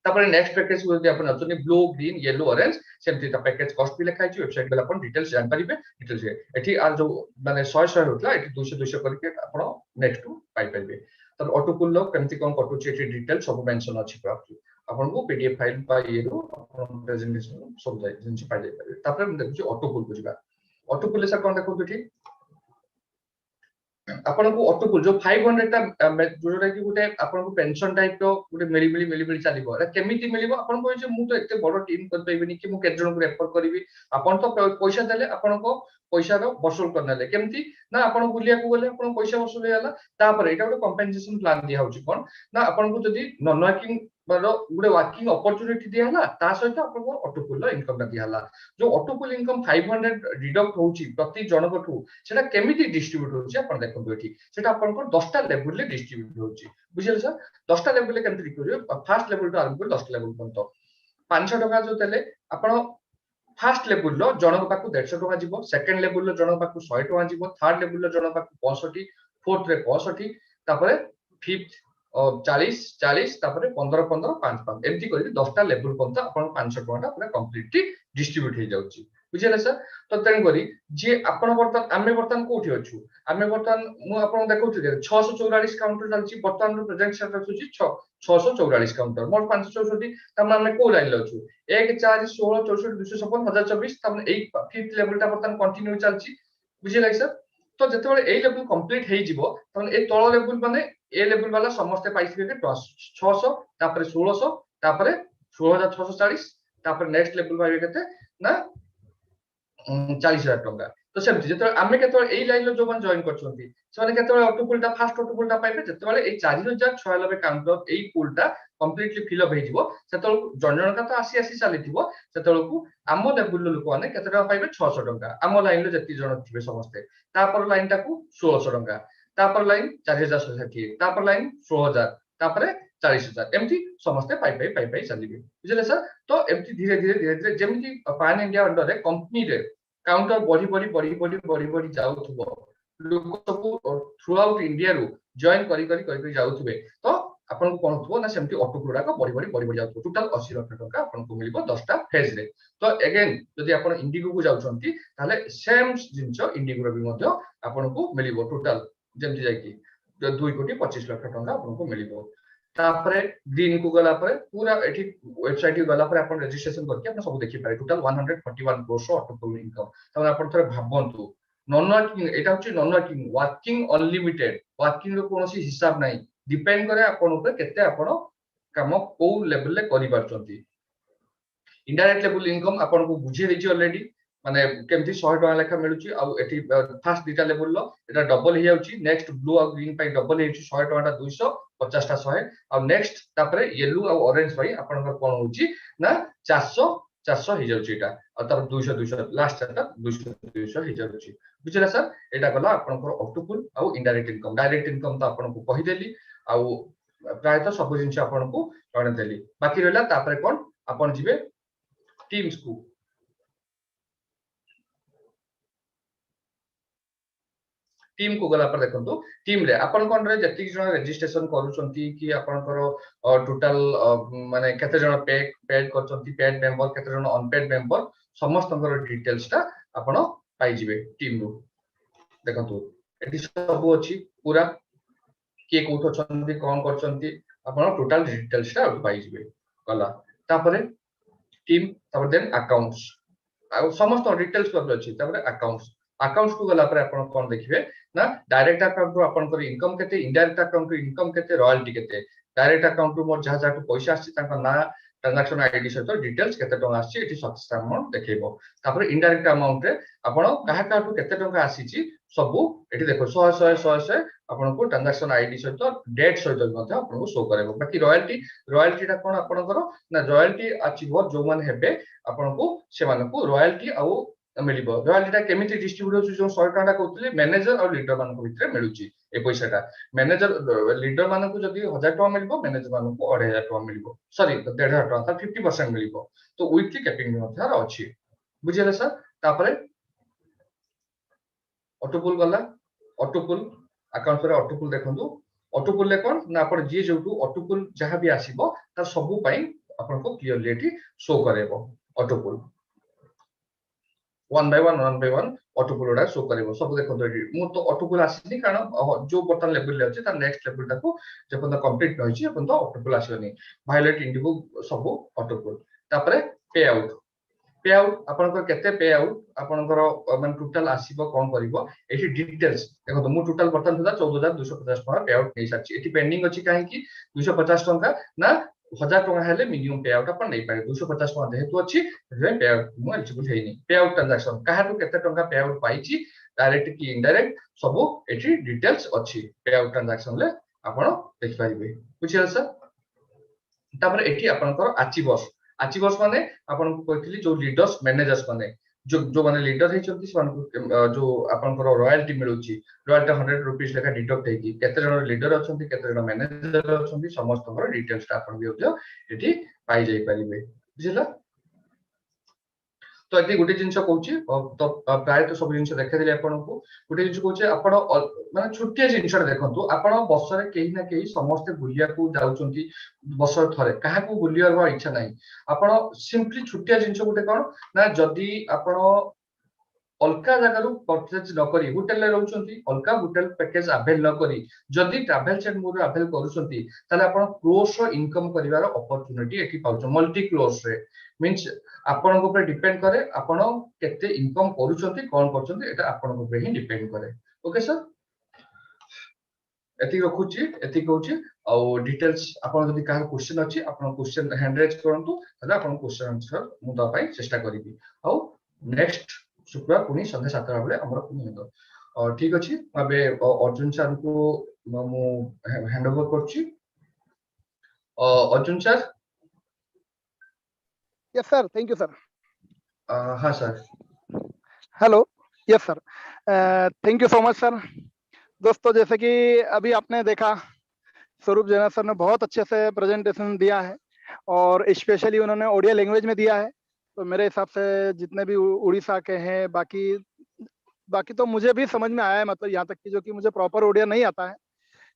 तापर नेक्स्ट पैकेज को यदि आपण अछनी ब्लू ग्रीन येलो ऑरेंज सेमती ता पैकेज कॉस्ट भी लिखा छै वेबसाइट बेला आपण डिटेल्स जान परिबे डिटेल्स एठी आर जो माने 100 होतला एठी 200 करके आपण नेक्स्ट पाई परिबे तब ऑटो पुल लो केमती कोन कटु छै एठी डिटेल सब मेंशन अछि प्राप्त आपण को पीडीएफ फाइल पा येरो आपण प्रेजेंटेशन सब जाय जिन पाई जाय परिबे तापर हम देखु ऑटो पुल को जिबा ऑटो पुल से कोन देखु एठी आपण को ऑटो पुल जो 500 टा जोरा कि गुटे आपण को पेंशन टाइप रो गुटे मिली चलीबो एटा केमिति मिलिबो आपण को जे मु तो एते बड़ टीम कर पैबेनी कि मु केत जन को रेफर करबी आपण तो पैसा देले आपण को पैसा रो वसूल करनले केमिति ना आपण बुलिया को गले आपण पैसा वसूल होला तापर एटा गुटे कंपेंसेशन प्लान दिया होची कोन ना आपण को जदी नॉन वर्किंग बरो गुटे वर्किंग अपॉर्चुनिटी दिया हला ता सहित आपण को ऑटो पुल रो इनकम दिया हला जो ऑटो पुल इनकम 500 डिडक्ट होची प्रति जनकठू सेटा केमिति डिस्ट्रीब्यूट होची आपण देखंतु एठी सेटा आपण को 10 टा लेवल ले डिस्ट्रीब्यूट होची बुझिले सर 10 टा लेवल ले केमिति करियो फर्स्ट लेवल तो आरंभ कर 10 टा लेवल पंतो 500 टका जो तेले आपण फर्स्ट लेवल लो जनक पाकु 150 टका जीवो सेकंड लेवल लो जनक पाकु 100 टका जीवो थर्ड लेवल लो जनक पाकु 65 फोर्थ रे 65 तापरे फिफ्थ 40 40 तापरे 15 15 5 5 एमती करी 10 टा लेवल पंत आपण 500 टका पूरा कंप्लीटली डिस्ट्रीब्यूट हे जाउची बुझिले सर तो तेन करी जे आपण बर्तन आमे बर्तन कोठी अछु आमे बर्तन मु आपण देखौछु 644 काउंटर चलची बर्तन रो प्रेजेंट सेट अछुची 644 काउंटर मोर 564 तम आमे को लाइन लछु 1 4 16 64 256 1024 तम एक फिफ्थ लेवल ता बर्तन कंटिन्यू चलची बुझिले सर तो जते बेले ए लेवल कंप्लीट हे जिवो तम ए तळ लेवल माने ए लेवल वाला समस्त पाइसिबे के 600 तापरे 1600 तापरे 16640 तापरे नेक्स्ट लेवल पाइबे केते ना 40000 टका तो सेमति जते आमे केते एई लाइन लो जो मन जॉइन करछंती सेने केते ऑटो पुलटा फर्स्ट ऑटो पुलटा पाइबे जते बेले ए 4096 काउंटर एई पुलटा कंप्लीटली फिल अप हे जिवो सेतल जन का तो आसी आसी चलीथिबो सेतल को आमो लेवल लो लोक माने केते टका पाइबे 600 टका आमो लाइन लो जति जन थिबे समस्त तापर लाइन टाकू 1600 टका तापर लाइन 4060 तापर लाइन 16000 तापर 40000 एमती समस्त पाई चलीबे बुझले सर तो एमती धीरे जेमती पान इंडिया अंडर रे कंपनी रे काउंटर बड़ी जाउथबो लोक सब थ्रू आउट इंडिया रो जॉइन करी जाउथबे तो आपन को कोन थबो ना सेमती ऑटो गुडा को बड़ी जाउथबो टोटल 80 लाख टका आपन को मिलिबो 10 टा फेज रे तो अगेन यदि आपन इंडिगो को जाउछंती ताले सेम जिंचो इंडिगो रो भी मध्य आपन को मिलिबो टोटल जेमती जाय कि 2 कोटी 25 लाख टका आपन को मिलिबो तापरे ग्रीन को गला पर पूरा एठी वेबसाइट गला पर अपन रजिस्ट्रेशन करके अपन सब देखि पारे टोटल 141 क्रोर ऑटो पुल इनकम तब अपन थरे भाबंतु नॉन वर्किंग एटा होची नॉन वर्किंग अनलिमिटेड वर्किंग रो कोनोसी हिसाब नाही डिपेंड करे अपन ऊपर केते अपन काम को लेवल ले करि पारचंती इनडायरेक्ट लेवल इनकम अपन को बुझे देछि ऑलरेडी माने केमती 100 टका लेखा मिलुची आ एठी फर्स्ट डीटा लेवल लो एटा डबल हे जाउची नेक्स्ट ब्लू और ग्रीन पाई डबल हे 100 टका 200 50 टा 100 और नेक्स्ट तापरे येलो और ऑरेंज पाई अपन कोन होची ना 400 हे जाउची एटा और तापर 200 लास्ट टा 200 हे जाउची बुझला सर एटा गला अपन को ऑक्टोपुल और इनडायरेक्ट इनकम डायरेक्ट इनकम तो अपन को कहि देली आ प्राय तो सब जिंस अपन को जण देली बाकी रहला तापरे कोन अपन जिवे टीम्स को टीम को गला पर देखंतु टीम रे अपन कोन रे जति जण रजिस्ट्रेशन करूचंती कि अपन करो टोटल माने केते जण पेड करचंती पेड मेंबर केते जण अनपेड मेंबर समस्त डिटेल्स ता अपन पाई जिवे टीम रो देखंतु एटी सब अछि पूरा के कोठो छंती कोन करचंती अपन टोटल डिटेल्स ता पाई जिवे गला तापरे टीम तापर देन अकाउंट्स आ समस्त डिटेल्स पर अछि तापर अकाउंट्स को गला पर अपन कोन देखिबे ना डायरेक्ट अकाउंट रो अपन को इनकम केते इनडायरेक्ट अकाउंट रो इनकम केते रॉयल्टी केते डायरेक्ट अकाउंट रो मोर जहा जहा पैसा आछि ताका ना ट्रांजैक्शन आईडी सहित डिटेल्स केते टंका आछि एठी सक्सेस अमाउंट देखैबो तापर इनडायरेक्ट अमाउंट रे आपण काहा काटू केते टंका आसीची सबु एठी देखो 100 आपण को ट्रांजैक्शन आईडी सहित डेट सहित मध्ये आपण को शो करेबो बाकी रॉयल्टी टा कोन आपनकर ना रॉयल्टी अचीवर जो मान हेबे आपण को से मान को रॉयल्टी आउ मिलिबो रॉयल्टी टा केमिति डिस्ट्रीब्यूट होछु जो 100 टका कहउतले मैनेजर और लीडर मान को भितरे मिलुची ए पैसाटा मैनेजर लीडर मान को जदी 1000 टका मिलबो मैनेजर मान को 2500 टका मिलबो सॉरी 1500 टका 50% मिलबो तो वीकली कैपिंग मध्ये अछि बुझिले सर तापरे ऑटोपुल गला ऑटोपुल अकाउंट पर ऑटोपुल देखंतु ऑटोपुल ले कोन ना आपण जे जोटू ऑटोपुल जहां भी आसीबो त सबु पई आपण को क्लियरली एठी शो करेबो autopool one by one autopool उडा शो करेबो सब देखंतु एठी मु तो ऑटोपुल आसीनी कारण जो बटन लेवल ले अछि त नेक्स्ट लेवल टाको जपन कंप्लीट होइछि अपन तो ऑटोपुल आसीबनी वायलेट इंडिगो सब ऑटोपुल तापरे पे आउट आपनकर केते पे आउट आपनकर मन टोटल आसीबो कोन करिवो एठी डिटेल्स देखो मु टोटल बर्तन सुधा 14250 टका पे आउट नै साची एठी पेंडिंग अछि काहे कि 250 टका ना 1000 टका हेले मिनिमम पे आउट अपन नै पाए 250 टका जेहेतु अछि रे पे आउट मु एलिजिबल हेइनी पे आउट ट्रांजैक्शन काहाटू केते टका पे आउट पाइछि डायरेक्ट कि इनडायरेक्ट सब एठी डिटेल्स अछि पे आउट ट्रांजैक्शन ले आपण देख पाइबे बुझियल सर तापर एठी आपनकर अचीवर्स माने आपन को कहथिली जो लीडर्स मैनेजर्स माने जो माने लीडर हे चंती सन जो आपनकर रॉयल्टी मिलुची रॉयल्टी 100 रुपीस लेखा डिडक्ट हेकी केते जन लीडर अछंती केते जन मैनेजर अछंती समस्तकर डिटेल्स आपन भी होय एठी पाई जाई परिबे बुझिला तो एति गुटे जिंस कहूची तो प्राय तो सब जिंस देखा दिले आपन को गुटे जिंस कहूची आपन माने छुट्टिया जिंस देखंतु आपन बसरे केही ना केही समस्त बुलिया को जाउचंती बसर थरे काहा को बुलियर इच्छा नाही आपन सिंपली छुट्टिया जिंस गुटे कोन ना जदी आपन अलका जगारू परचेज न करी होटल ले रहउचंती अलका होटल पैकेज अवेल न करी जदी ट्रैवल चेक मोर अवेल करूचंती ताले आपण क्रोर्स रो इनकम करिवार अपॉर्चुनिटी एठी पाउछ मल्टी क्रोर्स रे मींस आपण को ऊपर डिपेंड करे आपण केते इनकम करूचंती कोन करचंती एटा आपण को ऊपर ही डिपेंड करे ओके सर एति रखुची एति कहूची आ डिटेल्स आपण जदी का क्वेश्चन अछि आपण क्वेश्चन हैंड रेज करंतु तले आपण क्वेश्चन आंसर मु द पाई चेष्टा करिबी आ नेक्स्ट शुक्रवार पुनी संध्या 7 बेले हमर पुनी हेतो और ठीक अछि अबे अर्जुन सर को मु हैंड ओवर करछि Arjun sir yes sir thank you sir हां sir hello yes sir thank you so much sir दोस्तों जैसे कि अभी आपने देखा स्वरूप जैना सर ने बहुत अच्छे से प्रेजेंटेशन दिया है और स्पेशली उन्होंने ओडिया लैंग्वेज में दिया है तो मेरे हिसाब से जितने भी उड़ीसा के हैं बाकी तो मुझे भी समझ में आया है मतलब यहाँ तक कि जो कि मुझे प्रॉपर ओडिया नहीं आता है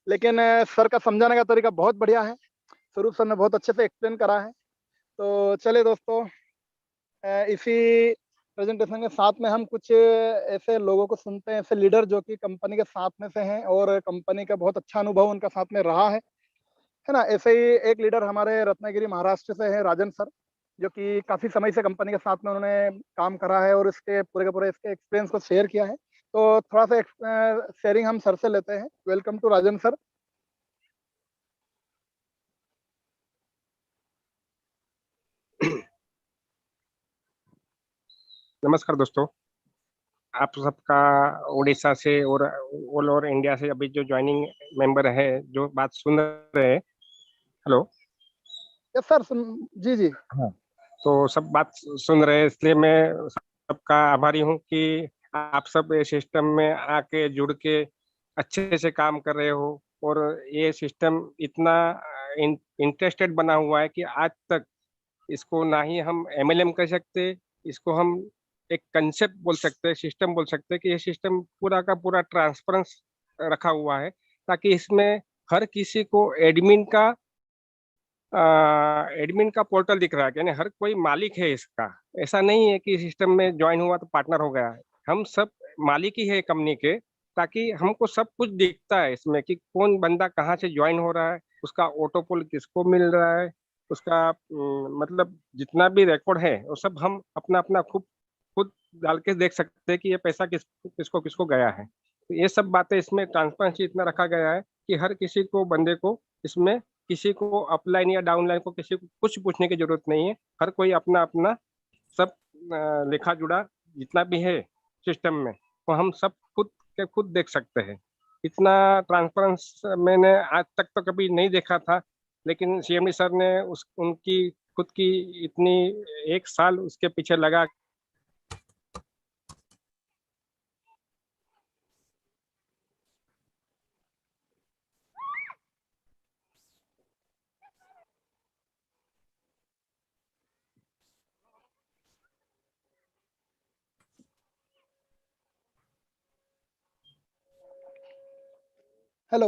लेकिन सर का समझाने का तरीका बहुत बढ़िया है स्वरूप सर ने बहुत अच्छे से एक्सप्लेन करा है तो चले दोस्तों इसी प्रेजेंटेशन के साथ में हम कुछ ऐसे लोगों को सुनते हैं ऐसे लीडर जो कि कंपनी के साथ में से हैं और कंपनी का बहुत अच्छा अनुभव उनका साथ में रहा है ना ऐसे ही एक लीडर हमारे रत्नागिरी महाराष्ट्र से है राजन सर जो कि काफी समय से कंपनी के साथ में उन्होंने काम करा है और इसके पूरे के पूरे इसके एक्सपीरियंस को शेयर किया है तो थोड़ा सा शेयरिंग हम सर से लेते हैं वेलकम टू राजन सर नमस्कार दोस्तों आप सबका उड़ीसा से और ऑल ओवर इंडिया से अभी जो ज्वाइनिंग मेंबर है जो बात सुन रहे हैं हेलो यस सर जी हाँ तो सब बात सुन रहे हैं इसलिए मैं सबका आभारी हूँ कि आप सब सिस्टम में आके जुड़ के अच्छे से काम कर रहे हो और ये सिस्टम इतना इंटरेस्टेड बना हुआ है कि आज तक इसको ना ही हम MLM कह सकते इसको हम एक कंसेप्ट बोल सकते हैं सिस्टम बोल सकते हैं कि ये सिस्टम पूरा का पूरा ट्रांसपेरेंस रखा हुआ है ताकि इसमें हर किसी को एडमिन का पोर्टल दिख रहा है यानी हर कोई मालिक है इसका ऐसा नहीं है कि सिस्टम में ज्वाइन हुआ तो पार्टनर हो गया है हम सब मालिक ही है कंपनी के ताकि हमको सब कुछ दिखता है इसमें कि कौन बंदा कहाँ से ज्वाइन हो रहा है उसका ऑटोपोल किसको मिल रहा है उसका मतलब जितना भी रिकॉर्ड है वो सब हम अपना खुद डाल के देख सकते हैं कि ये पैसा किसको गया है तो ये सब बातें इसमें ट्रांसपेरेंसी इतना रखा गया है कि हर किसी को बंदे को इसमें किसी को अपलाइन या डाउनलाइन को किसी को कुछ पूछने की जरूरत नहीं है। हर कोई अपना अपना सब लिखा जुड़ा जितना भी है सिस्टम में वो हम सब खुद के खुद देख सकते हैं। इतना ट्रांसपेरेंस मैंने आज तक तो कभी नहीं देखा था, लेकिन सीएमडी सर ने उस उनकी खुद की इतनी 1 साल उसके पीछे लगा। हेलो।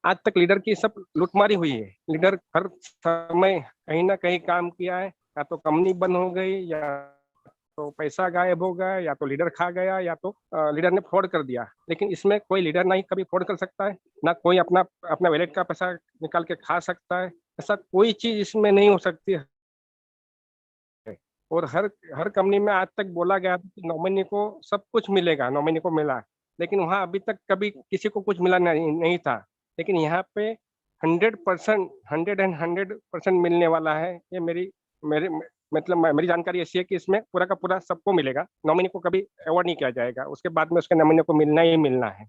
आज तक लीडर की सब लूटमारी हुई है। लीडर हर समय कहीं ना कहीं काम किया है, या तो कंपनी बंद हो गई, या तो पैसा गायब हो गया, या तो लीडर खा गया, या तो लीडर ने फ्रॉड कर दिया। लेकिन इसमें कोई लीडर नहीं कभी फ्रॉड कर सकता है, ना कोई अपना अपना वैलेट का पैसा निकाल के खा सकता है। ऐसा कोई चीज इसमें नहीं हो सकती है। और हर हर कंपनी में आज तक बोला गया था कि नॉमिनी को सब कुछ मिलेगा, नॉमिनी को मिला, लेकिन वहां अभी तक कभी किसी को कुछ मिला नहीं था। लेकिन यहाँ पे 100%, 100% मिलने वाला है। ये मेरी मतलब मेरी जानकारी ऐसी है कि इसमें पूरा का पूरा सबको मिलेगा, नॉमिनी को कभी अवॉर्ड नहीं किया जाएगा, उसके बाद में उसके नॉमिनी को मिलना ही मिलना है।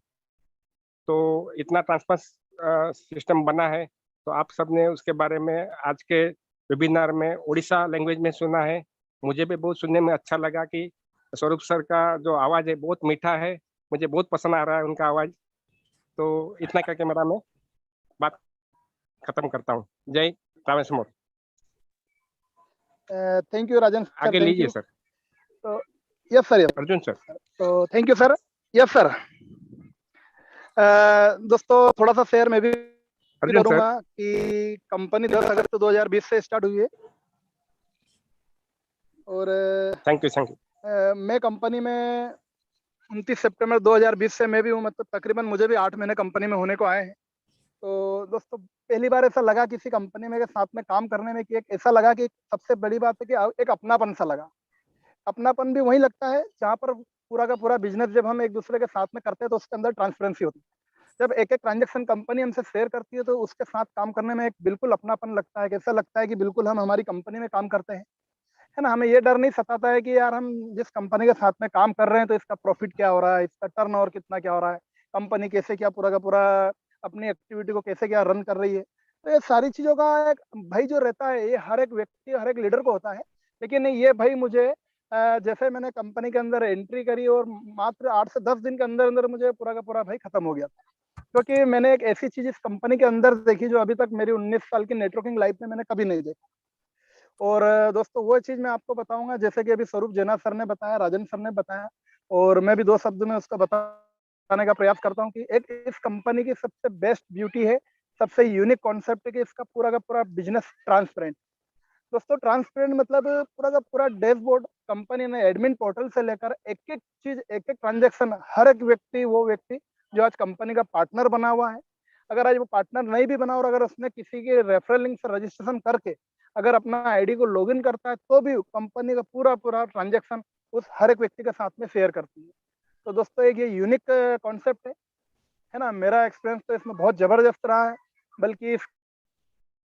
तो इतना ट्रांसपेरेंट सिस्टम बना है। तो आप सबने उसके बारे में आज के वेबिनार में उड़ीसा लैंग्वेज में सुना है। मुझे भी बहुत सुनने में अच्छा लगा कि स्वरूप सर का जो आवाज़ है बहुत मीठा है, मुझे बहुत पसंद आ रहा है उनका आवाज़। तो इतना करके मेरा मैं बात खत्म करता हूँ। जय रामेश मोर। थैंक यू राजन सर, आगे थैंक लीजिए यू। सर। तो yes sir, yes. Arjun sir. तो thank you sir. Yes sir. दोस्तों थोड़ा सा शेयर मैं भी अर्जुन सर। करूंगा कि कंपनी 10 अगस्त 2020 से स्टार्ट हुई है और थैंक यू मैं कंपनी में 29 सितंबर 2020 से मैं भी हूँ, मतलब तकरीबन मुझे भी 8 महीने कंपनी में होने को आए हैं। तो दोस्तों पहली बार ऐसा लगा किसी कंपनी में के साथ में काम करने में कि एक ऐसा लगा कि सबसे बड़ी बात है कि एक अपनापन सा लगा। अपनापन भी वही लगता है जहाँ पर पूरा का पूरा बिजनेस जब हम एक दूसरे के साथ में करते हैं तो उसके अंदर ट्रांसपेरेंसी होती है। जब एक एक ट्रांजेक्शन कंपनी हमसे शेयर करती है तो उसके साथ काम करने में एक बिल्कुल अपनापन लगता है, ऐसा लगता है कि बिल्कुल हम हमारी कंपनी में काम करते हैं, है ना। हमें ये डर नहीं सताता है कि यार हम जिस कंपनी के साथ में काम कर रहे हैं तो इसका प्रॉफिट क्या हो रहा है, इसका टर्नओवर कितना क्या हो रहा है, कंपनी कैसे क्या पूरा का पूरा अपनी एक्टिविटी को कैसे क्या रन कर रही है। तो ये सारी चीजों का एक भाई जो रहता है ये हर एक व्यक्ति हर एक लीडर को होता है। लेकिन ये भाई मुझे जैसे मैंने कंपनी के अंदर एंट्री करी और मात्र 8 से 10 दिन के अंदर अंदर मुझे पूरा का पूरा भाई खत्म हो गया था। क्योंकि मैंने एक ऐसी चीज इस कंपनी के अंदर देखी जो अभी तक मेरी 19 साल की नेटवर्किंग लाइफ में मैंने कभी नहीं देखी। और दोस्तों वो चीज मैं आपको बताऊंगा जैसे कि अभी स्वरूप जेना सर ने बताया, राजन सर ने बताया, और मैं भी 2 शब्द में उसका बताने का प्रयास करता हूँ कि एक इस कंपनी की सबसे बेस्ट ब्यूटी है, सबसे यूनिक कॉन्सेप्ट है कि इसका पूरा का पूरा बिजनेस ट्रांसपेरेंट। दोस्तों ट्रांसपेरेंट मतलब पूरा का पूरा डैशबोर्ड कंपनी ने एडमिन पोर्टल से लेकर एक एक चीज एक एक ट्रांजेक्शन हर एक व्यक्ति वो व्यक्ति जो आज कंपनी का पार्टनर बना हुआ है, अगर आज वो पार्टनर नहीं भी बना और अगर उसने किसी के रेफरल लिंक से रजिस्ट्रेशन करके अगर अपना आईडी को लॉगिन करता है तो भी कंपनी का पूरा पूरा ट्रांजेक्शन उस हर एक व्यक्ति के साथ में शेयर करती है। तो दोस्तों एक ये यूनिक कॉन्सेप्ट है ना। मेरा एक्सपीरियंस तो इसमें बहुत जबरदस्त रहा है, बल्कि इस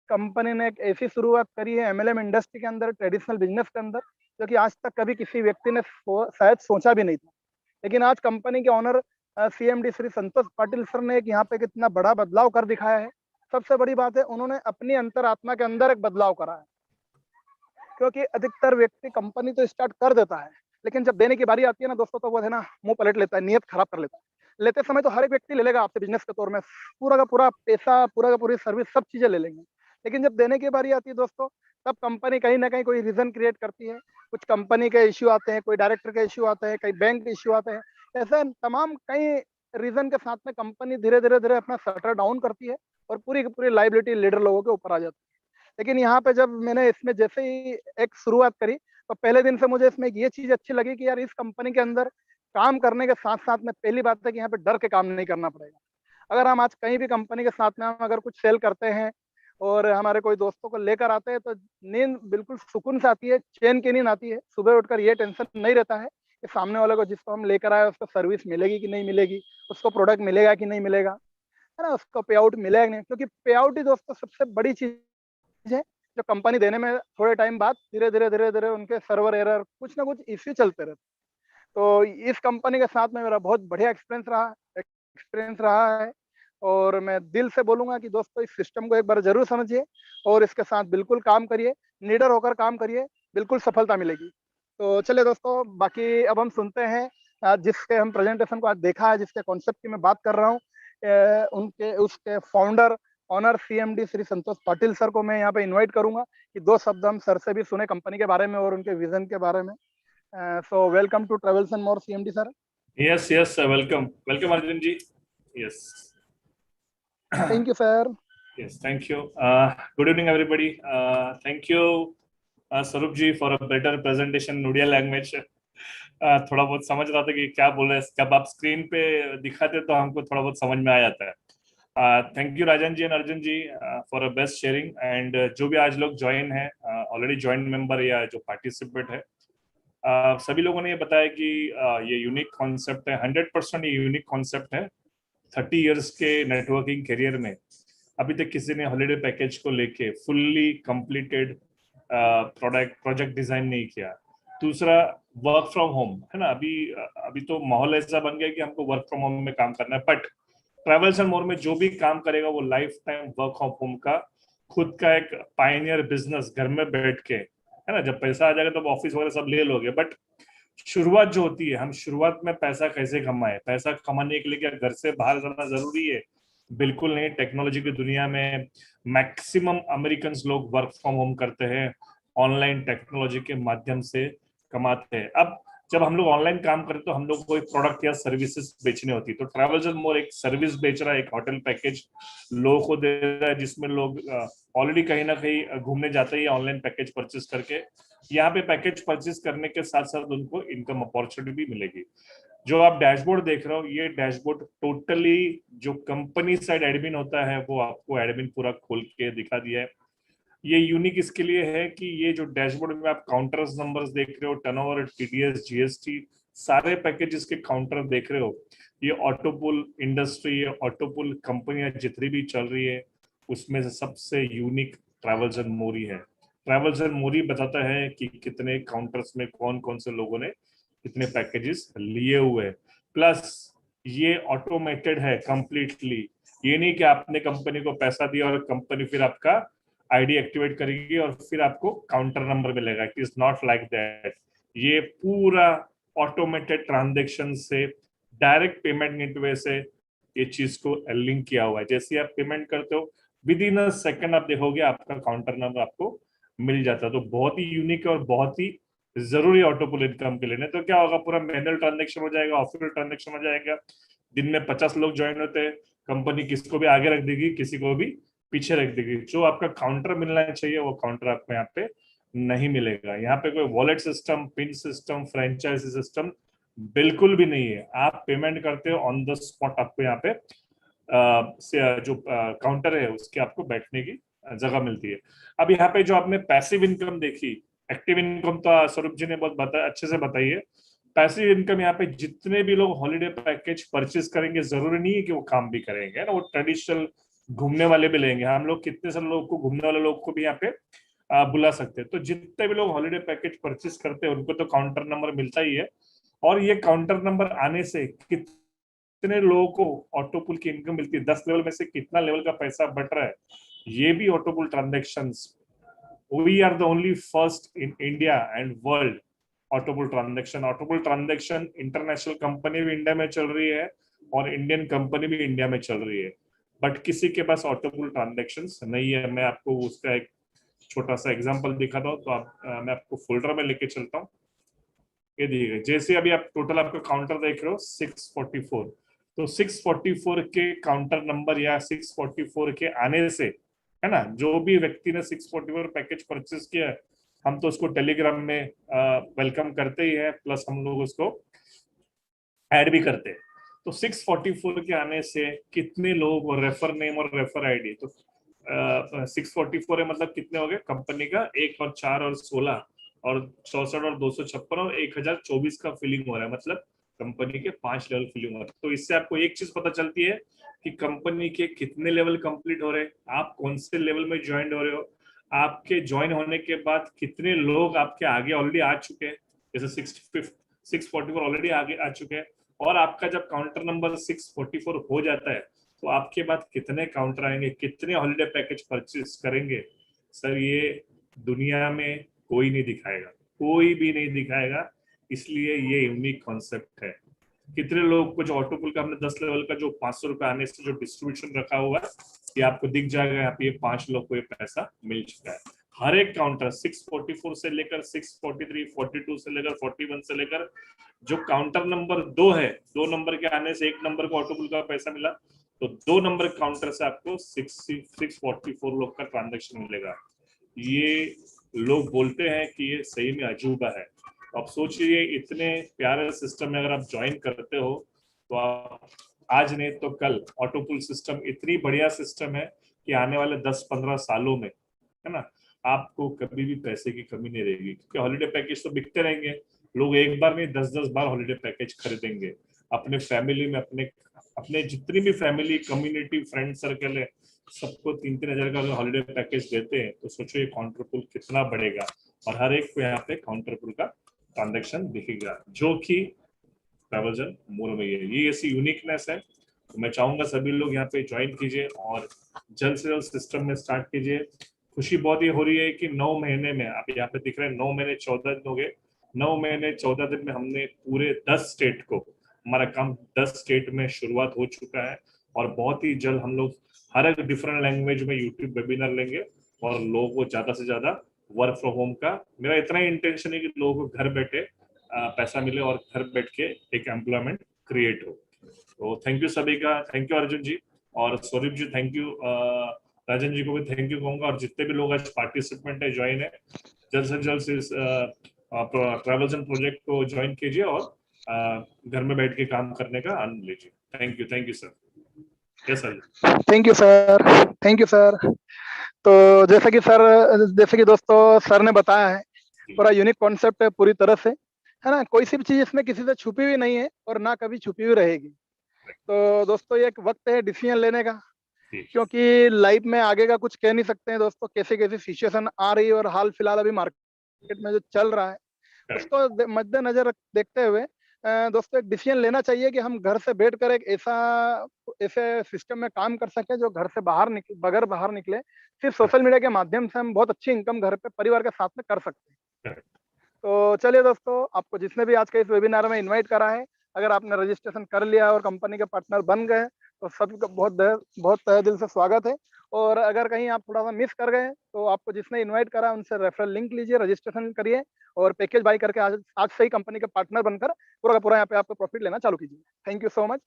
कंपनी ने एक ऐसी शुरुआत करी है एमएलएम इंडस्ट्री के अंदर, ट्रेडिशनल बिजनेस के अंदर, जो कि आज तक कभी किसी व्यक्ति ने शायद सोचा भी नहीं था। लेकिन आज कंपनी के honour CMD Shri Santosh Patil sir ने एक यहाँ पे कितना बड़ा बदलाव कर दिखाया है। सबसे बड़ी बात है उन्होंने अपनी अंतरात्मा के अंदर एक बदलाव करा है। क्योंकि अधिकतर व्यक्ति कंपनी तो स्टार्ट कर देता है लेकिन जब देने की बारी आती है ना दोस्तों तो वो है ना मुंह पलट लेता है, नियत खराब कर लेता है। लेते समय तो हर एक व्यक्ति ले लेगा आपसे बिजनेस के तौर में पूरा का पूरा पैसा, पूरा का पूरी सर्विस, सब चीजें ले लेंगे। लेकिन जब देने की बारी आती है दोस्तों तब कंपनी कहीं ना कहीं कोई रीजन क्रिएट करती है। कुछ कंपनी के इश्यू आते हैं, कोई डायरेक्टर के इश्यू आते हैं, कई बैंक के इश्यू आते हैं, ऐसे तमाम कई रीजन के साथ में कंपनी धीरे धीरे धीरे अपना शटर डाउन करती है और पूरी की पूरी लाइबिलिटी लीडर लोगों के ऊपर आ जाती है। लेकिन यहाँ पे जब मैंने इसमें जैसे ही एक शुरुआत करी तो पहले दिन से मुझे इसमें ये चीज अच्छी लगी कि यार इस कंपनी के अंदर काम करने के साथ साथ में पहली बात है कि यहाँ पे डर के काम नहीं करना पड़ेगा। अगर हम आज कहीं भी कंपनी के साथ में हम अगर कुछ सेल करते हैं और हमारे कोई दोस्तों को लेकर आते हैं तो नींद बिल्कुल सुकून से आती है, चैन की नींद आती है। सुबह उठकर ये टेंशन नहीं रहता है कि सामने वाले को जिसको हम लेकर आए उसको सर्विस मिलेगी कि नहीं मिलेगी, उसको प्रोडक्ट मिलेगा कि नहीं मिलेगा। है ना, उसको पे आउट मिलेगा नहीं, क्योंकि पे आउट ही दोस्तों सबसे बड़ी चीज है जो कंपनी देने में थोड़े टाइम बाद धीरे धीरे उनके सर्वर एरर कुछ ना कुछ इश्यू चलते रहते। तो इस कंपनी के साथ में मेरा बहुत बढ़िया एक्सपीरियंस रहा है, और मैं दिल से बोलूंगा कि दोस्तों इस सिस्टम को एक बार जरूर समझिए और इसके साथ बिल्कुल काम करिए, लीडर होकर काम करिए, बिल्कुल सफलता मिलेगी। तो चलिए दोस्तों, बाकी अब हम सुनते हैं जिसके हम प्रेजेंटेशन को आज देखा है, जिसके कॉन्सेप्ट की मैं बात कर रहा हूँ, उनके उसके founder honour CMD Shri Santosh Patil sir को मैं यहाँ पे इनवाइट करूंगा कि 2 शब्द हम सर से भी सुने कंपनी के बारे में और उनके विजन के बारे में। So welcome to travels and more CMD sir. Yes, welcome Arjun ji. Yes. Thank you sir. Yes, thank you. Good evening everybody. Thank you Sarup ji for a better presentation in Odia language. थोड़ा बहुत समझ रहा था कि क्या बोल रहे हैं, जब आप स्क्रीन पे दिखाते तो हमको थोड़ा बहुत समझ में आ जाता है। Thank you Rajan ji and Arjun ji for a best sharing, and जो भी आज लोग ज्वाइन है, ऑलरेडी ज्वाइन मेंबर या जो पार्टिसिपेट है, सभी लोगों ने ये बताया कि ये यूनिक कॉन्सेप्ट है, 100% ये यूनिक कॉन्सेप्ट है। 30 इयर्स के नेटवर्किंग करियर में अभी तक किसी ने हॉलिडे पैकेज को लेके फुल्ली कंप्लीटेड प्रोजेक्ट डिजाइन नहीं किया। दूसरा, वर्क फ्रॉम होम है ना, अभी तो माहौल ऐसा बन गया कि हमको वर्क फ्रॉम होम में काम करना है, बट ट्रैवल्स एंड मोर में जो भी काम करेगा वो life time work from home का खुद का एक पायनियर बिजनेस घर में बैठ के, है ना, जब पैसा आ जाएगा तो ऑफिस वगैरह सब ले लोगे, बट शुरुआत जो होती है, हम शुरुआत में पैसा कैसे कमाए, पैसा कमाने के लिए क्या घर से बाहर जाना जरूरी है? बिल्कुल नहीं। टेक्नोलॉजी की दुनिया में मैक्सिमम अमेरिकन लोग वर्क फ्रॉम होम करते हैं, ऑनलाइन टेक्नोलॉजी के माध्यम से कमाते हैं। अब जब हम लोग ऑनलाइन काम करते तो हम लोग कोई प्रोडक्ट या सर्विसेज बेचनी होती, तो ट्रैवल्स एंड मोर एक सर्विस बेच रहा है, एक होटल पैकेज लोगों को दे रहा है, जिसमें लोग ऑलरेडी कहीं ना कहीं घूमने जाते हैं ऑनलाइन पैकेज परचेज करके। यहाँ पे पैकेज परचेज करने के साथ साथ उनको इनकम अपॉर्चुनिटी भी मिलेगी। जो आप डैशबोर्ड देख रहे हो, ये डैशबोर्ड टोटली जो कंपनी साइड एडमिन होता है वो आपको एडमिन पूरा खोल के दिखा दिया है। ये यूनिक इसके लिए है कि ये जो डैशबोर्ड में आप काउंटर्स नंबर्स देख रहे हो, टर्नओवर, टीडीएस, जीएसटी, सारे पैकेजेस के काउंटर देख रहे हो, ये ऑटोपुल इंडस्ट्री, ऑटोपुल कंपनियां जितनी भी चल रही है उसमें से सबसे यूनिक ट्रैवल्स एंड मोर ही है। ट्रैवल्स एंड मोर ही बताता है कि कितने काउंटर्स में कौन कौन से लोगों ने कितने पैकेजेस लिए हुए, प्लस ये ऑटोमेटेड है कंप्लीटली। ये नहीं कि आपने कंपनी को पैसा दिया और कंपनी फिर आपका आईडी एक्टिवेट करेगी और फिर आपको काउंटर नंबर मिलेगा। It is not like that. ये पूरा ऑटोमेटेड ट्रांजैक्शन से डायरेक्ट पेमेंट गेटवे से ये चीज को लिंक किया हुआ है। जैसे आप पेमेंट करते हो विद इन अ सेकंड आप देखोगे आपका काउंटर नंबर आपको मिल जाता है। तो बहुत ही यूनिक और बहुत ही जरूरी ऑटोपुल इनकम के लिए। तो क्या होगा, पूरा मैनुअल ट्रांजेक्शन हो जाएगा, ऑफिशियल ट्रांजेक्शन हो जाएगा। दिन में 50 लोग ज्वाइन होते हैं, कंपनी किसको भी आगे रख देगी, किसी को भी पीछे रख देगी। जो आपका काउंटर मिलना चाहिए वो काउंटर आपको यहाँ पे नहीं मिलेगा। यहाँ पे कोई wallet system, pin system, franchise system बिल्कुल भी नहीं है। आप पेमेंट करते हो ऑन द स्पॉट, आपको यहाँ पे जो काउंटर है उसके आपको बैठने की जगह मिलती है। अब यहाँ पे जो आपने पैसिव इनकम देखी, एक्टिव इनकम तो स्वरूप जी ने बहुत अच्छे से बताई है। पैसिव इनकम यहाँ पे जितने भी लोग हॉलिडे पैकेज परचेज करेंगे, जरूरी नहीं है कि वो काम भी करेंगे ना, वो ट्रेडिशनल घूमने वाले भी लेंगे। हम लोग कितने सारे लोग को, घूमने वाले लोग को भी यहाँ पे बुला सकते हैं। तो जितने भी लोग हॉलिडे पैकेज परचेज करते हैं उनको तो काउंटर नंबर मिलता ही है, और ये काउंटर नंबर आने से कितने लोगों को ऑटोपुल की इनकम मिलती है, 10 लेवल में से कितना लेवल का पैसा बट रहा है, ये भी autopull transactions. We are the only first in India and world autopull transaction. International company भी इंडिया में चल रही है और इंडियन कंपनी भी इंडिया में चल रही है, बट किसी के पास ऑटोपुल ट्रांजेक्शंस नहीं है। मैं आपको उसका एक छोटा सा एग्जांपल दिखाता हूँ। तो मैं आपको फोल्डर में लेके चलता हूँ। ये देखिए, जैसे अभी आप टोटल आपका काउंटर देख रहे हो 644, तो 644 के काउंटर नंबर या 644 के आने से, है ना, जो भी व्यक्ति ने 644 पैकेज परचेज किया है, हम तो उसको टेलीग्राम में वेलकम करते ही है, प्लस हम लोग उसको ऐड भी करते हैं। तो 644 के आने से कितने लोग, रेफर नेम और रेफर आईडी, तो 644 है मतलब कितने हो गए कंपनी का, 1 और 4 और 16 और 64 और 256 और 1024 का फिलिंग हो रहा है। मतलब कंपनी के 5 लेवल फिलिंग होते हैं। तो इससे आपको एक चीज पता चलती है कि कंपनी के कितने लेवल कंप्लीट हो रहे हैं, आप कौन से लेवल में ज्वाइन हो रहे हो, आपके ज्वाइन होने के बाद कितने लोग आपके आगे ऑलरेडी आ चुके हैं, जैसे 644 ऑलरेडी आगे आ चुके हैं, और आपका जब काउंटर नंबर 644 हो जाता है तो आपके बाद कितने काउंटर आएंगे, कितने हॉलिडे पैकेज परचेज करेंगे। सर ये दुनिया में कोई नहीं दिखाएगा, कोई भी नहीं दिखाएगा, इसलिए ये यूनिक कॉन्सेप्ट है। कितने लोग कुछ ऑटो पुल का हमने 10 लेवल का जो 500 रुपए आने से जो डिस्ट्रीब्यूशन रखा हुआ है, ये आपको दिख जाएगा। यहाँ पे 5 लोग को ये पैसा मिल चुका है। हर एक काउंटर 644 से लेकर 643, 42 से लेकर 41 से लेकर जो काउंटर नंबर 2 है, 2 नंबर के आने से 1 नंबर को ऑटो पुल का पैसा मिला, तो 2 नंबर काउंटर से आपको 644 लोग का ट्रांजेक्शन मिलेगा। ये लोग बोलते हैं कि ये सही में अजूबा है। आप सोचिए इतने प्यारे सिस्टम में अगर आप ज्वाइन करते हो तो आप आज नहीं तो कल, ऑटो पुल सिस्टम इतनी बढ़िया सिस्टम है कि आने वाले 10-15 सालों में, है ना, आपको कभी भी पैसे की कमी नहीं रहेगी, क्योंकि हॉलिडे पैकेज तो बिकते रहेंगे। लोग एक बार नहीं 10-10 बार हॉलिडे पैकेज खरीदेंगे अपने फैमिली में, अपने जितनी भी फैमिली कम्युनिटी फ्रेंड सर्कल है सबको 3-3 हजार का अगर हॉलिडे पैकेज देते हैं तो सोचो ये काउंटर पुल कितना बढ़ेगा, और हर एक को यहाँ पे काउंटर पुल का ट्रांजेक्शन दिखेगा, जो कि ट्रैवलजन मोर में ये ऐसी यूनिकनेस है। तो मैं चाहूंगा सभी लोग यहाँ पे ज्वाइन कीजिए और जल्द से जल्द सिस्टम में स्टार्ट कीजिए। खुशी बहुत ये हो रही है कि 9 महीने में, आप यहाँ पे दिख रहे हैं 9 महीने 14 दिन हो गए, 9 महीने 14 दिन में हमने पूरे 10 स्टेट को, हमारा काम 10 स्टेट में शुरुआत हो चुका है, और बहुत ही जल्द हम लोग हर एक डिफरेंट लैंग्वेज में यूट्यूब वेबिनार लेंगे और लोगों को ज्यादा से ज्यादा वर्क फ्रॉम होम का, मेरा इतना ही इंटेंशन है कि लोगों को घर बैठे पैसा मिले और घर बैठ के एक एम्प्लॉयमेंट क्रिएट हो। तो थैंक यू सभी का, थैंक यू अर्जुन जी और स्वरूप जी, थैंक यू, राजन जी को भी थैंक यू कहूंगा, और जितने भी लोग आज पार्टिसिपेंट है, ज्वाइन है, जल्द से जल्द इस ट्रैवलजन प्रोजेक्ट को ज्वाइन कीजिए और घर में बैठ के काम करने का आनंद लीजिए। Thank you sir. Yes sir. Thank you sir, thank you sir. तो जैसा कि दोस्तों सर ने बताया है, पूरा यूनिक कॉन्सेप्ट है पूरी तरह से, है ना, कोई सी भी चीज इसमें किसी से छुपी हुई नहीं है और ना कभी छुपी हुई रहेगी। तो दोस्तों ये एक वक्त है डिसीजन लेने का, क्योंकि लाइफ में आगे का कुछ कह नहीं सकते हैं दोस्तों, कैसे कैसे सिचुएशन आ रही है और हाल फिलहाल अभी मार्केट में जो चल रहा है उसको मद्देनजर देखते हुए दोस्तों एक डिसीजन लेना चाहिए कि हम घर से बैठकर एक ऐसे सिस्टम में काम कर सके जो घर से बगैर बाहर निकले, सिर्फ सोशल मीडिया के माध्यम से हम बहुत अच्छी इनकम घर पे परिवार के साथ में कर सकते हैं। तो चलिए दोस्तों, आपको जिसने भी आज के इस वेबिनार में इनवाइट करा है, अगर आपने रजिस्ट्रेशन कर लिया और कंपनी के पार्टनर बन गए तो सबका बहुत तहे दिल से स्वागत है। और अगर कहीं आप थोड़ा सा मिस कर गए तो आपको जिसने इनवाइट करा उनसे रेफरल लिंक लीजिए, रजिस्ट्रेशन करिए और पैकेज बाय करके आज से ही कंपनी के पार्टनर बनकर पूरा का पूरा यहाँ पे आपको प्रॉफिट लेना चालू कीजिए। Thank you so much.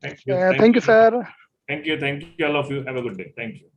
Thank you sir. Thank you all of you, have a good day. Thank you.